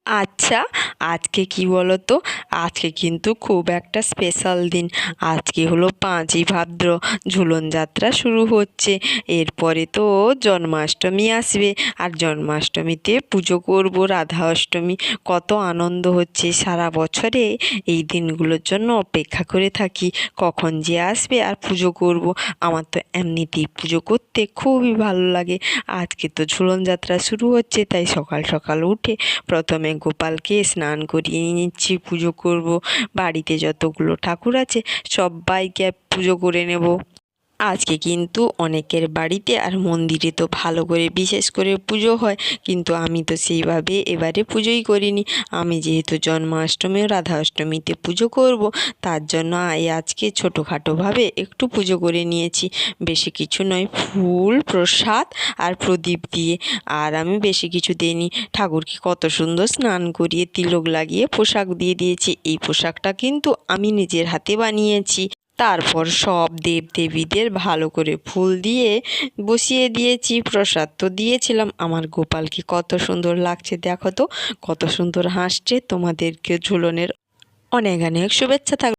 আচ্ছা, আজকে কি বলো তো, আজকে কিন্তু খুব একটা স্পেশাল দিন। আজকে হলো 5ই ভাদ্র, ঝুলন যাত্রা শুরু হচ্ছে। এরপরে তো জন্মাষ্টমী আসবে, আর জন্মাষ্টমীতে পুজো করব, রাধা অষ্টমী। কত আনন্দ হচ্ছে, সারা বছরে এই দিনগুলোর জন্য অপেক্ষা করে থাকি কখন যে আসবে আর পুজো করব। আমার তো এমনিতেই পুজো করতে খুবই ভালো লাগে। আজকে তো ঝুলন যাত্রা শুরু হচ্ছে, তাই সকাল সকাল উঠে প্রথমে গোপালকে স্নান করিয়ে নিচ্ছি, পুজো করব। বাড়িতে যতগুলো ঠাকুর আছে সবাইকে পুজো করে নেব। আজকে কিন্তু অনেকের বাড়িতে আর মন্দিরে তো ভালো করে বিশেষ করে পুজো হয়, কিন্তু আমি তো সেইভাবে এবারে পুজোই করিনি। আমি যেহেতু জন্মাষ্টমী ও রাধা অষ্টমীতে পুজো করব, তার জন্য আজকে ছোটোখাটোভাবে একটু পুজো করে নিয়েছি। বেশি কিছু নয়, ফুল প্রসাদ আর প্রদীপ দিয়ে। আর আমি বেশি কিছু দিইনি। ঠাকুরকে কত সুন্দর স্নান করিয়ে তিলক লাগিয়ে পোশাক দিয়ে দিয়েছি। এই পোশাকটা কিন্তু আমি নিজের হাতে বানিয়েছি। তারপর সব দেবদেবীদের ভালো করে ফুল দিয়ে বসিয়ে দিয়েছি। প্রসাদ তো দিয়েছিলাম। আমার গোপালকে কত সুন্দর লাগছে দেখো তো, কত সুন্দর হাসছে। তোমাদেরকে ঝুলনের অনেক অনেক শুভেচ্ছা থাকবে।